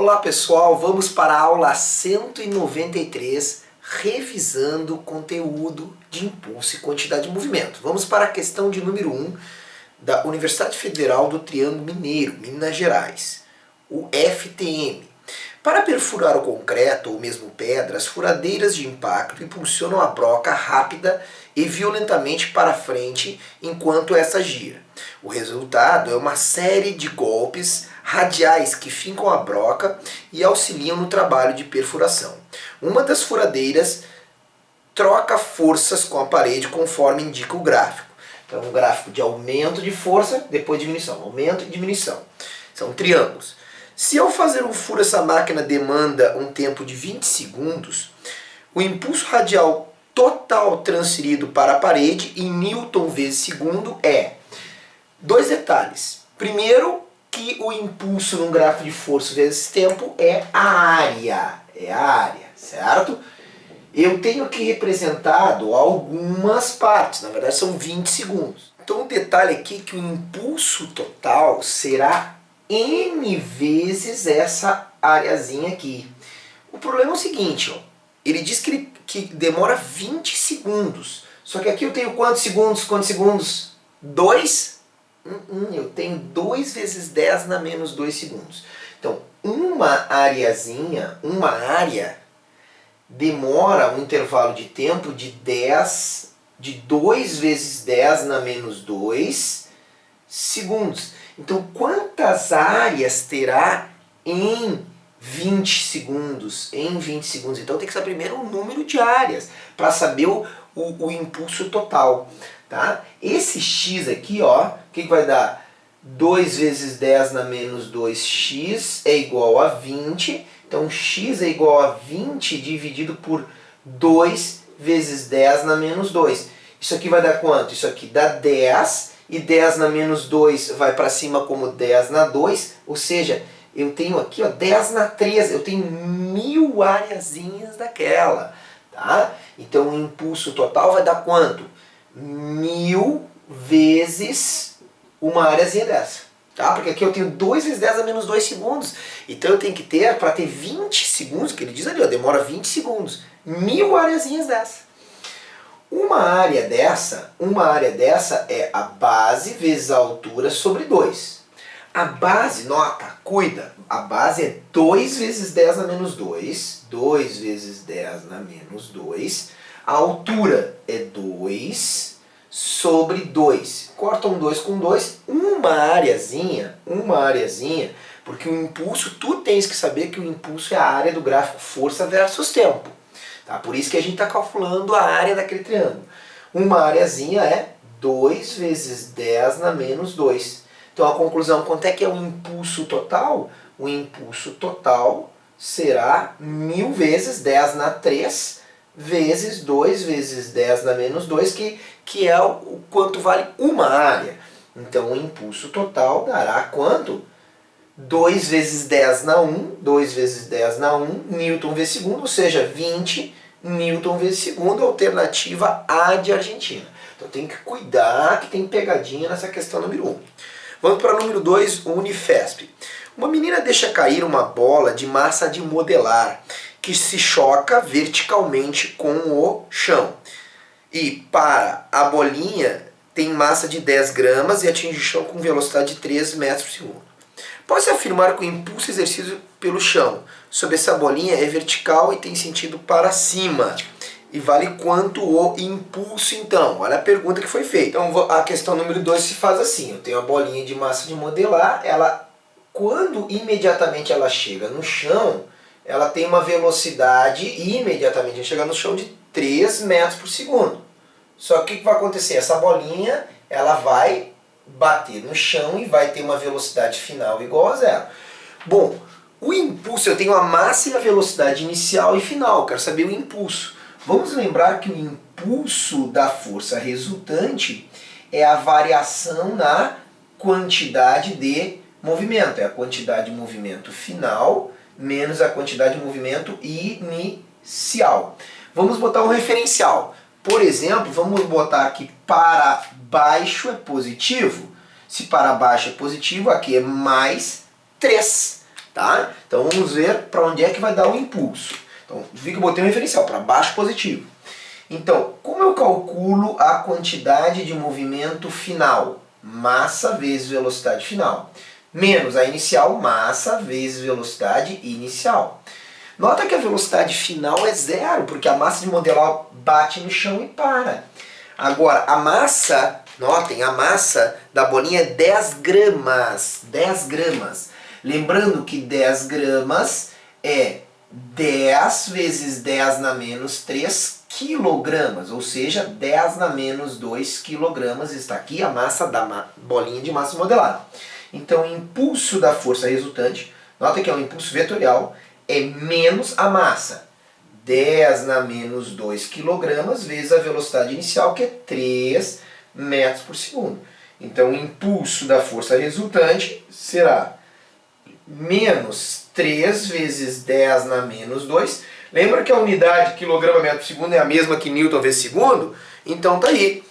Olá pessoal, vamos para a aula 193, revisando o conteúdo de impulso e quantidade de movimento. Vamos para a questão de número 1 da Universidade Federal do Triângulo Mineiro, Minas Gerais, o FTM. Para perfurar o concreto ou mesmo pedras, furadeiras de impacto impulsionam a broca rápida e violentamente para frente enquanto essa gira. O resultado é uma série de golpes radiais que fincam a broca e auxiliam no trabalho de perfuração. Uma das furadeiras troca forças com a parede conforme indica o gráfico. Então, um gráfico de aumento de força, depois diminuição, aumento e diminuição. São triângulos. Se ao fazer um furo essa máquina demanda um tempo de 20 segundos, o impulso radial total transferido para a parede em Newton vezes segundo é... Dois detalhes. Primeiro, que o impulso num gráfico de força vezes tempo é a área. É a área, certo? Eu tenho aqui representado algumas partes, na verdade são 20 segundos. Então o detalhe aqui é que o impulso total será N vezes essa areazinha aqui. O problema é o seguinte, ó, ele diz que demora 20 segundos. Só que aqui eu tenho quantos segundos? Quantos segundos? 2? Eu tenho 2 vezes 10 na menos 2 segundos. Então, uma areazinha, uma área, demora um intervalo de tempo de 2 vezes 10 na menos 2 segundos. Então, quantas áreas terá em 20 segundos? Em 20 segundos. Então, tem que saber primeiro o número de áreas para saber o impulso total. Tá? Esse x aqui, ó, o que vai dar? 2 vezes 10 na menos 2x é igual a 20. Então, x é igual a 20 dividido por 2 vezes 10 na menos 2. Isso aqui vai dar quanto? Isso aqui dá 10. E 10 na menos 2 vai para cima como 10 na 2. Ou seja, eu tenho aqui ó, 10 na 3. Eu tenho 1000 areazinhas daquela. Tá? Então, o impulso total vai dar quanto? 1000 vezes uma areazinha dessa. Tá? Porque aqui eu tenho 2 vezes 10 a menos 2 segundos. Então eu tenho que ter, para ter 20 segundos, que ele diz ali, ó, demora 20 segundos, 1000 areazinhas dessa. Uma área dessa é a base vezes a altura sobre 2. A base, nota, cuida, a base é 2 vezes 10 na menos 2. 2 vezes 10 na menos 2. A altura é 2 sobre 2. Corta um 2 com 2. Uma areazinha, porque o impulso, tu tens que saber que o impulso é a área do gráfico força versus tempo. Tá? Por isso que a gente está calculando a área daquele triângulo. Uma areazinha é 2 vezes 10 na menos 2. Então a conclusão, quanto é que é o impulso total? O impulso total será 1000 vezes 10 na 3 vezes 2 vezes 10 na menos 2, que é o quanto vale uma área. Então o impulso total dará quanto? 2 vezes 10 na 1, 2 vezes 10 na 1, Newton vezes segundo, ou seja, 20 Newton vezes segundo, alternativa A de Argentina. Então tem que cuidar que tem pegadinha nessa questão número 1. Vamos para o número 2, o Unifesp. Uma menina deixa cair uma bola de massa de modelar que se choca verticalmente com o chão. E para a bolinha tem massa de 10 gramas e atinge o chão com velocidade de 3 metros por segundo. Pode-se afirmar que o impulso exercido pelo chão sobre essa bolinha é vertical e tem sentido para cima. E vale quanto o impulso então? Olha a pergunta que foi feita. Então a questão número 2 se faz assim. Eu tenho a bolinha de massa de modelar, quando imediatamente ela chega no chão, ela tem uma velocidade imediatamente chega no chão de 3 metros por segundo. Só que o que vai acontecer? Essa bolinha ela vai bater no chão e vai ter uma velocidade final igual a 0. Bom, o impulso, eu tenho a massa e a velocidade inicial e final, eu quero saber o impulso. Vamos lembrar que o impulso da força resultante é a variação na quantidade de movimento. É a quantidade de movimento final menos a quantidade de movimento inicial. Vamos botar um referencial. Por exemplo, vamos botar que para baixo é positivo. Se para baixo é positivo, aqui é mais 3. Tá? Então vamos ver para onde é que vai dar o impulso. Então, vi que eu botei um referencial para baixo positivo. Então, como eu calculo a quantidade de movimento final? Massa vezes velocidade final. Menos a inicial, massa vezes velocidade inicial. Nota que a velocidade final é zero, porque a massa de modelar bate no chão e para. Agora, a massa, notem, a massa da bolinha é 10 gramas. 10 gramas. Lembrando que 10 gramas é 10 vezes 10 na menos 3 quilogramas, ou seja, 10 na menos 2 quilogramas está aqui a massa da bolinha de massa modelada. Então, o impulso da força resultante, nota que é um impulso vetorial, é menos a massa, 10 na menos 2 quilogramas, vezes a velocidade inicial, que é 3 metros por segundo. Então, o impulso da força resultante será menos 3 vezes 10 na menos 2. Lembra que a unidade quilograma metro por segundo é a mesma que Newton vezes segundo? Então tá aí.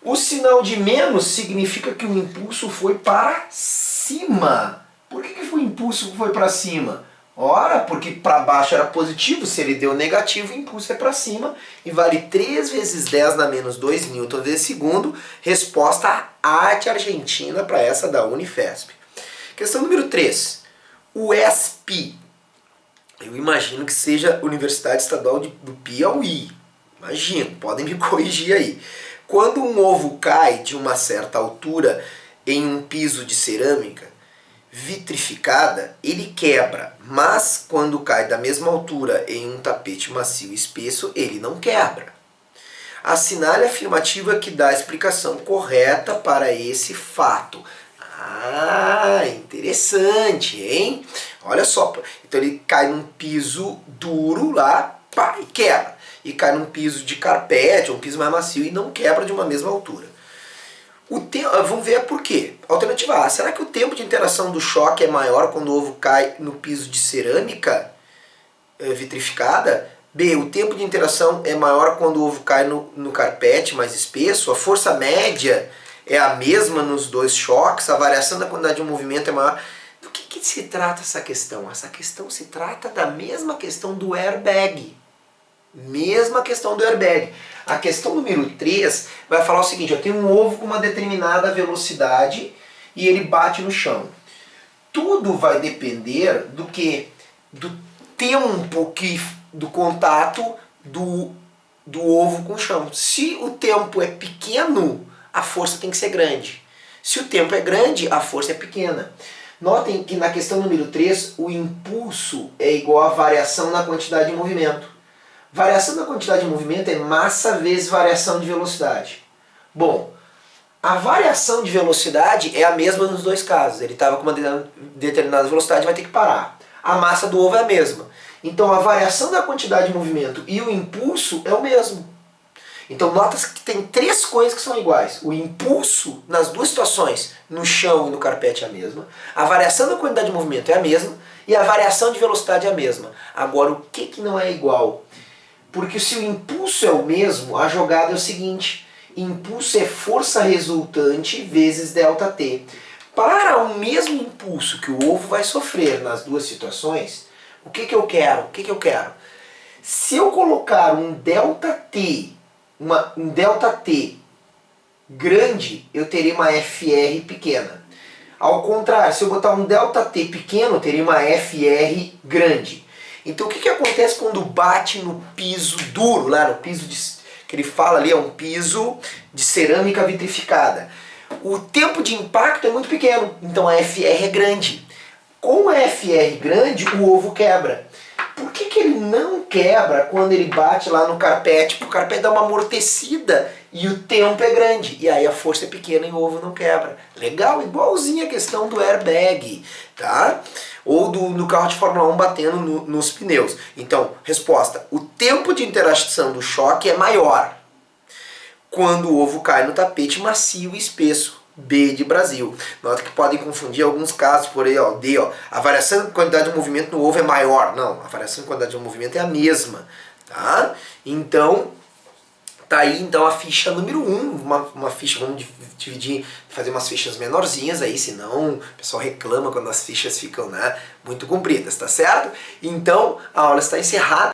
O sinal de menos significa que o impulso foi para cima. Por que foi o impulso que foi para cima? Ora, porque para baixo era positivo, se ele deu negativo, o impulso é para cima e vale 3 vezes 10 na menos 2 Newton vezes segundo. Resposta arte argentina para essa da Unifesp. Questão número 3. O ESP. Eu imagino que seja Universidade Estadual do Piauí. Imagino, podem me corrigir aí. Quando um ovo cai de uma certa altura em um piso de cerâmica vitrificada, ele quebra. Mas quando cai da mesma altura em um tapete macio e espesso, ele não quebra. Assinale a afirmativa que dá a explicação correta para esse fato. Ah, interessante, hein? Olha só, então ele cai num piso duro lá, pá, e quebra. E cai num piso de carpete, ou um piso mais macio, e não quebra de uma mesma altura. Vamos ver por quê. Alternativa A, será que o tempo de interação do choque é maior quando o ovo cai no piso de cerâmica vitrificada? B, o tempo de interação é maior quando o ovo cai no carpete mais espesso? A força média é a mesma nos dois choques? A variação da quantidade de movimento é maior? Do que se trata essa questão? Essa questão se trata da mesma questão do airbag. Mesma questão do airbag. A questão número 3 vai falar o seguinte, eu tenho um ovo com uma determinada velocidade e ele bate no chão. Tudo vai depender do que? Do tempo do contato do ovo com o chão. Se o tempo é pequeno, a força tem que ser grande. Se o tempo é grande, a força é pequena. Notem que na questão número 3, o impulso é igual à variação na quantidade de movimento. Variação da quantidade de movimento é massa vezes variação de velocidade. Bom, a variação de velocidade é a mesma nos dois casos. Ele estava com uma determinada velocidade, vai ter que parar. A massa do ovo é a mesma. Então a variação da quantidade de movimento e o impulso é o mesmo. Então nota-se que tem 3 coisas que são iguais. O impulso, nas duas situações, no chão e no carpete é a mesma. A variação da quantidade de movimento é a mesma. E a variação de velocidade é a mesma. Agora, o que não é igual? Porque se o impulso é o mesmo, a jogada é o seguinte. Impulso é força resultante vezes ΔT. Para o mesmo impulso que o ovo vai sofrer nas duas situações, o que eu quero? Se eu colocar um ΔT, um ΔT grande, eu teria uma FR pequena. Ao contrário, se eu botar um ΔT pequeno, eu teria uma FR grande. Então o que acontece quando bate no piso duro, lá no piso que ele fala ali, é um piso de cerâmica vitrificada? O tempo de impacto é muito pequeno, então a FR é grande. Com a FR grande, o ovo quebra. Por que ele não quebra quando ele bate lá no carpete? Porque o carpete dá uma amortecida e o tempo é grande. E aí a força é pequena e o ovo não quebra. Legal? Igualzinho a questão do airbag, tá? Ou do carro de Fórmula 1 batendo nos pneus. Então, resposta. O tempo de interação do choque é maior quando o ovo cai no tapete macio e espesso. B de Brasil. Nota que podem confundir alguns casos por aí, ó, D, ó. A variação de quantidade de movimento no ovo é maior. Não, a variação de quantidade de movimento é a mesma, tá? Então, Tá aí então a ficha número 1, uma ficha, vamos dividir, fazer umas fichas menorzinhas aí, senão o pessoal reclama quando as fichas ficam, né, muito compridas, tá certo? Então a aula está encerrada.